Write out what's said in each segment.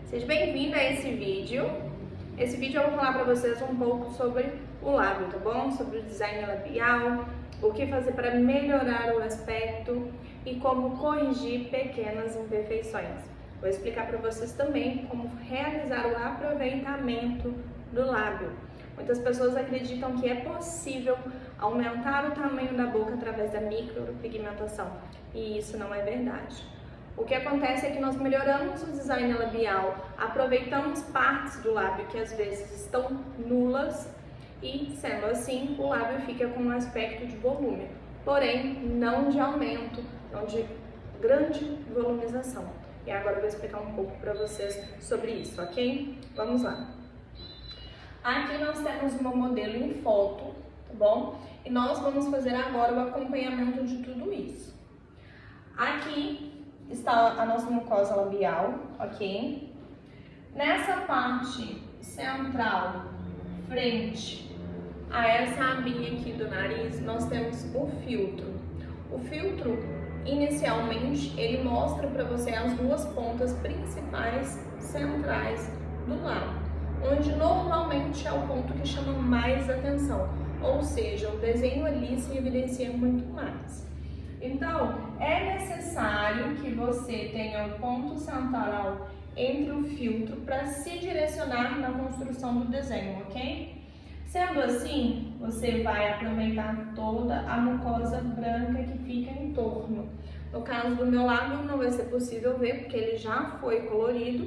Seja bem-vindo a esse vídeo. Esse vídeo eu vou falar para vocês um pouco sobre o lábio, tá bom? Sobre o design labial, o que fazer para melhorar o aspecto e como corrigir pequenas imperfeições. Vou explicar para vocês também como realizar o aproveitamento do lábio. Muitas pessoas acreditam que é possível aumentar o tamanho da boca através da micropigmentação, e isso não é verdade. O que acontece é que nós melhoramos o design labial, aproveitamos partes do lábio que às vezes estão nulas e, sendo assim, o lábio fica com um aspecto de volume, porém não de aumento, não de grande volumização. E agora eu vou explicar um pouco para vocês sobre isso, ok? Vamos lá. Aqui nós temos uma modelo em foto, tá bom? E nós vamos fazer agora o acompanhamento de tudo isso. Aqui está a nossa mucosa labial, ok? Nessa parte central, frente a essa abinha aqui do nariz, nós temos o filtro. O filtro, inicialmente, ele mostra para você as duas pontas principais centrais do lábio, onde normalmente é o ponto que chama mais atenção, ou seja, o desenho ali se evidencia muito mais. Então, é necessário que você tenha o ponto central entre o filtro para se direcionar na construção do desenho, ok? Sendo assim, você vai aproveitar toda a mucosa branca que fica em torno. No caso do meu lábio não vai ser possível ver porque ele já foi colorido,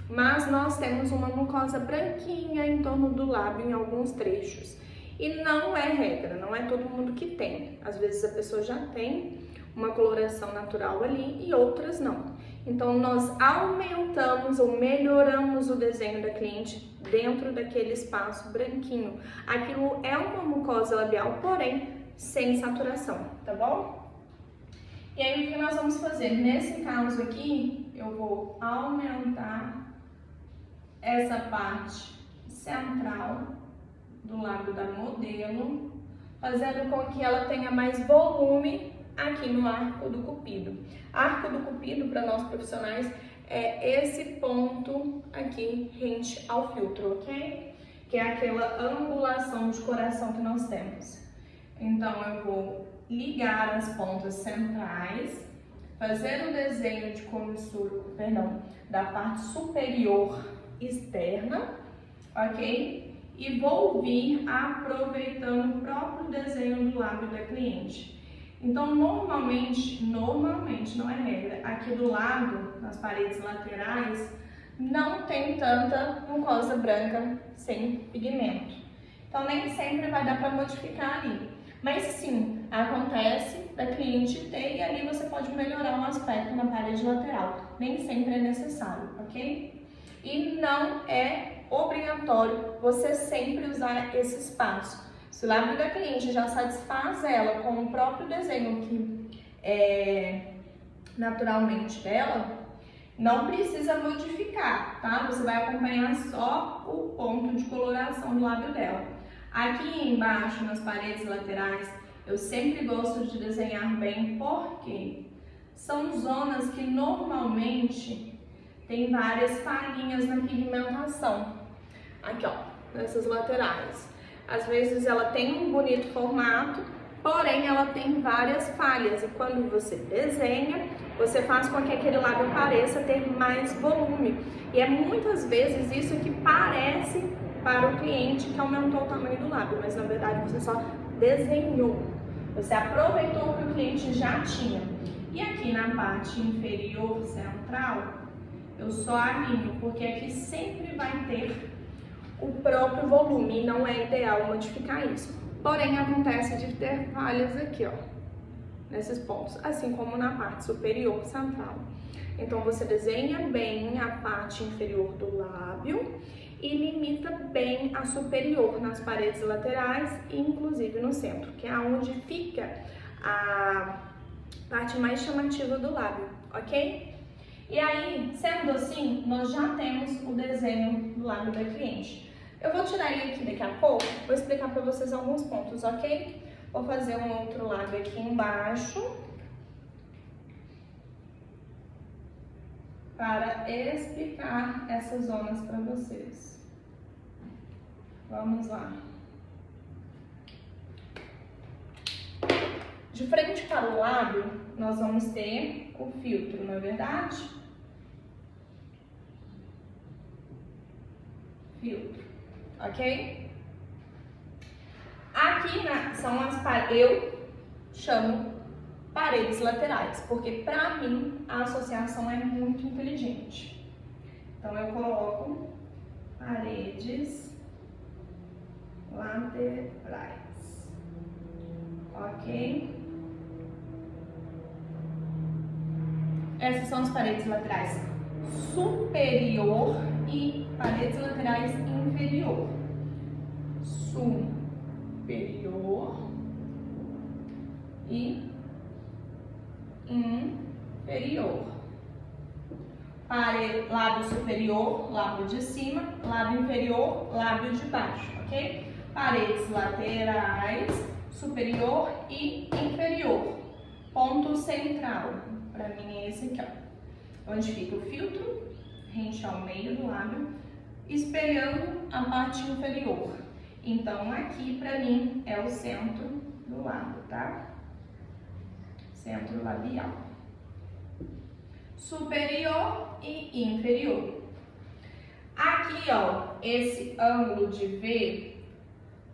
mas nós temos uma mucosa branquinha em torno do lábio em alguns trechos. E não é regra, não é todo mundo que tem. Às vezes a pessoa já tem uma coloração natural ali e outras não. Então nós aumentamos ou melhoramos o desenho da cliente dentro daquele espaço branquinho. Aquilo é uma mucosa labial, porém sem saturação, tá bom? E aí o que nós vamos fazer? Nesse caso aqui, eu vou aumentar essa parte central do lábio da modelo, fazendo com que ela tenha mais volume aqui no arco do cupido. Arco do cupido, para nós profissionais, é esse ponto aqui rente ao filtro, ok? Que é aquela angulação de coração que nós temos. Então, eu vou ligar as pontas centrais, fazer o desenho de comissura, da parte superior externa, ok? E vou vir aproveitando o próprio desenho do lábio da cliente. Então, normalmente, não é regra, aqui do lado, nas paredes laterais, não tem tanta mucosa branca sem pigmento. Então, nem sempre vai dar para modificar ali. Mas sim, acontece da cliente ter e ali você pode melhorar o aspecto na parede lateral. Nem sempre é necessário, ok? E não é obrigatório você sempre usar esse espaço. Se o lábio da cliente já satisfaz ela com o próprio desenho que é naturalmente dela, não precisa modificar, tá? Você vai acompanhar só o ponto de coloração do lábio dela. Aqui embaixo, nas paredes laterais, eu sempre gosto de desenhar bem, porque são zonas que normalmente tem várias falhinhas na pigmentação. Aqui, ó, nessas laterais. Às vezes ela tem um bonito formato, porém ela tem várias falhas. E quando você desenha, você faz com que aquele lábio pareça ter mais volume. E é muitas vezes isso que parece para o cliente que aumentou o tamanho do lábio, mas na verdade você só desenhou. Você aproveitou o que o cliente já tinha. E aqui na parte inferior central, eu só alinho, porque aqui sempre vai ter o próprio volume, e não é ideal modificar isso. Porém, acontece de ter falhas aqui, ó, nesses pontos, assim como na parte superior central. Então, você desenha bem a parte inferior do lábio e limita bem a superior nas paredes laterais e inclusive no centro, que é onde fica a parte mais chamativa do lábio, ok? E aí, sendo assim, nós já temos o desenho do lábio da cliente. Eu vou tirar ele aqui daqui a pouco, vou explicar para vocês alguns pontos, ok? Vou fazer um outro lábio aqui embaixo. para explicar essas zonas para vocês. Vamos lá. De frente para o lábio, nós vamos ter o filtro, não é verdade? Filtro, ok? Aqui são as paredes, eu chamo paredes laterais, porque para mim a associação é muito inteligente. Então eu coloco paredes laterais, ok? Essas são as paredes laterais superior e paredes laterais inferior. Superior e inferior. Lábio superior, lábio de cima, lábio inferior, lábio de baixo, ok? Paredes laterais, superior e inferior. Ponto central, para mim é esse aqui, ó. Onde fica o filtro, rente ao meio do lábio, espelhando a parte inferior. Então, aqui, para mim, é o centro do lábio, tá? Centro labial. Superior e inferior. Aqui, ó, esse ângulo de V,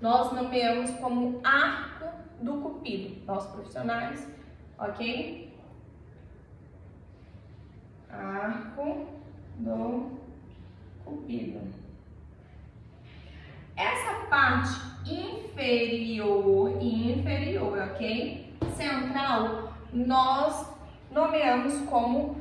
nós nomeamos como arco do cupido. Nós profissionais, ok? Arco do cupido. Essa parte inferior e inferior, ok? Central, nós nomeamos como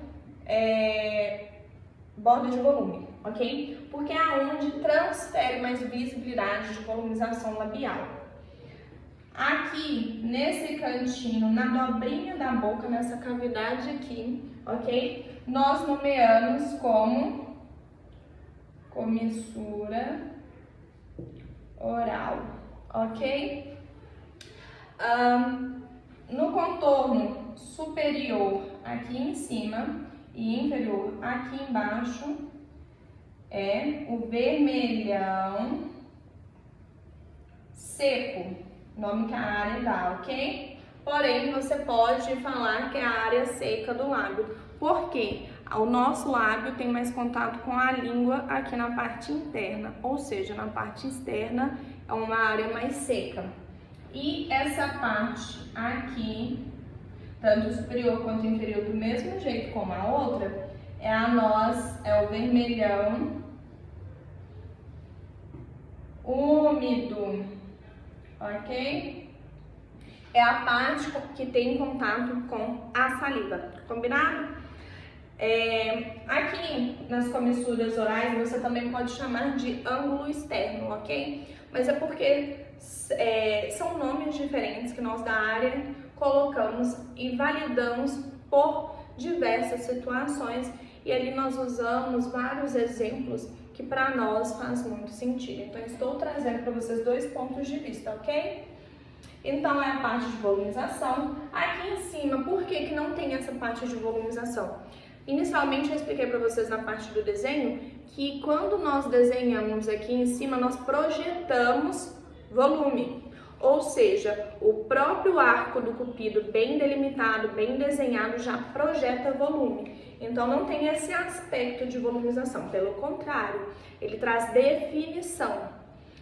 borda de volume, ok? Porque é onde transfere mais visibilidade de volumização labial. Aqui, nesse cantinho, na dobrinha da boca, nessa cavidade aqui, ok? Nós nomeamos como comissura oral, ok? No contorno superior, aqui em cima, e inferior, aqui embaixo, é o vermelhão seco, nome que a área dá, ok? Porém, você pode falar que é a área seca do lábio. Por quê? O nosso lábio tem mais contato com a língua aqui na parte interna, ou seja, na parte externa é uma área mais seca. E essa parte aqui, tanto o superior quanto o inferior, do mesmo jeito como a outra, é o vermelhão úmido, ok? É a parte que tem contato com a saliva, combinado? Aqui nas comissuras orais você também pode chamar de ângulo externo, ok? Mas é porque são nomes diferentes que nós da área colocamos e validamos por diversas situações e ali nós usamos vários exemplos que para nós faz muito sentido. Então estou trazendo para vocês dois pontos de vista, ok? Então é a parte de volumização. Aqui em cima, por que não tem essa parte de volumização? Inicialmente eu expliquei para vocês na parte do desenho que quando nós desenhamos aqui em cima, nós projetamos volume. Ou seja, o próprio arco do cupido bem delimitado, bem desenhado, já projeta volume. Então não tem esse aspecto de volumização, pelo contrário, ele traz definição.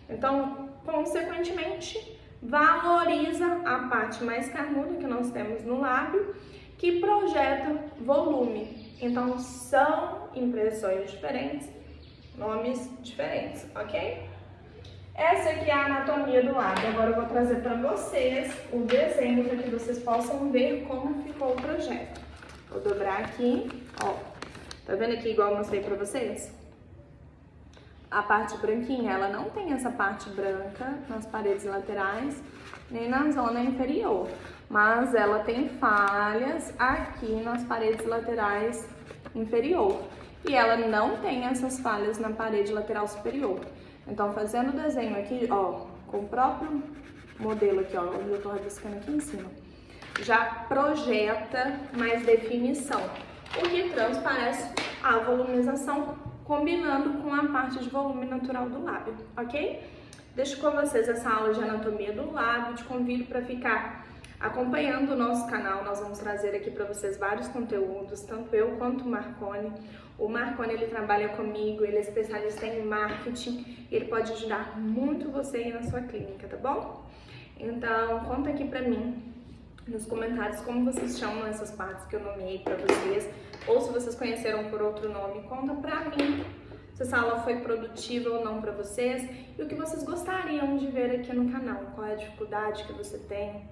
Então, consequentemente, valoriza a parte mais carnuda que nós temos no lábio, que projeta volume. Então, são impressões diferentes, nomes diferentes, ok? Essa aqui é a anatomia do lábio. Agora eu vou trazer para vocês o desenho para que vocês possam ver como ficou o projeto. Vou dobrar aqui, ó. Tá vendo aqui igual eu mostrei para vocês? A parte branquinha, ela não tem essa parte branca nas paredes laterais, nem na zona inferior. Mas ela tem falhas aqui nas paredes laterais inferior. E ela não tem essas falhas na parede lateral superior. Então, fazendo o desenho aqui, ó, com o próprio modelo aqui, ó, onde eu tô rabiscando aqui em cima, já projeta mais definição, o que transparece a volumização, combinando com a parte de volume natural do lábio, ok? Deixo com vocês essa aula de anatomia do lábio, te convido para ficar acompanhando o nosso canal. Nós vamos trazer aqui para vocês vários conteúdos, tanto eu quanto o Marconi. O Marconi, ele trabalha comigo, ele é especialista em marketing, ele pode ajudar muito você aí na sua clínica, tá bom? Então, conta aqui pra mim nos comentários como vocês chamam essas partes que eu nomeei pra vocês, ou se vocês conheceram por outro nome, conta pra mim se essa aula foi produtiva ou não pra vocês e o que vocês gostariam de ver aqui no canal, qual é a dificuldade que você tem.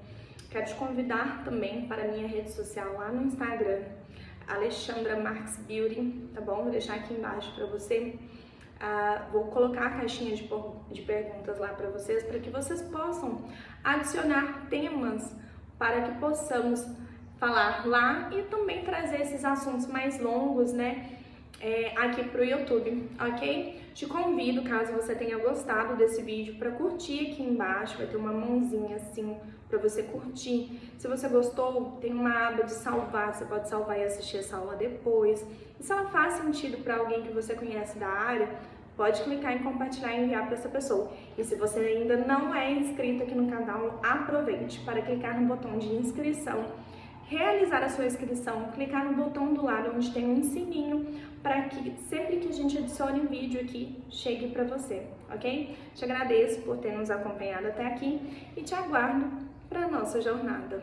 Quero te convidar também para a minha rede social lá no Instagram, Alexandra Marques Beauty, tá bom? Vou deixar aqui embaixo pra você. Vou colocar a caixinha de perguntas lá para vocês, para que vocês possam adicionar temas para que possamos falar lá e também trazer esses assuntos mais longos, né, aqui para o YouTube, ok? Te convido, caso você tenha gostado desse vídeo, para curtir aqui embaixo, vai ter uma mãozinha assim para você curtir. Se você gostou, tem uma aba de salvar, você pode salvar e assistir essa aula depois. E se ela faz sentido para alguém que você conhece da área, pode clicar em compartilhar e enviar para essa pessoa. E se você ainda não é inscrito aqui no canal, aproveite para clicar no botão de inscrição, realizar a sua inscrição, clicar no botão do lado onde tem um sininho para que sempre que a gente adicione vídeo aqui, chegue para você, ok? Te agradeço por ter nos acompanhado até aqui e te aguardo para a nossa jornada.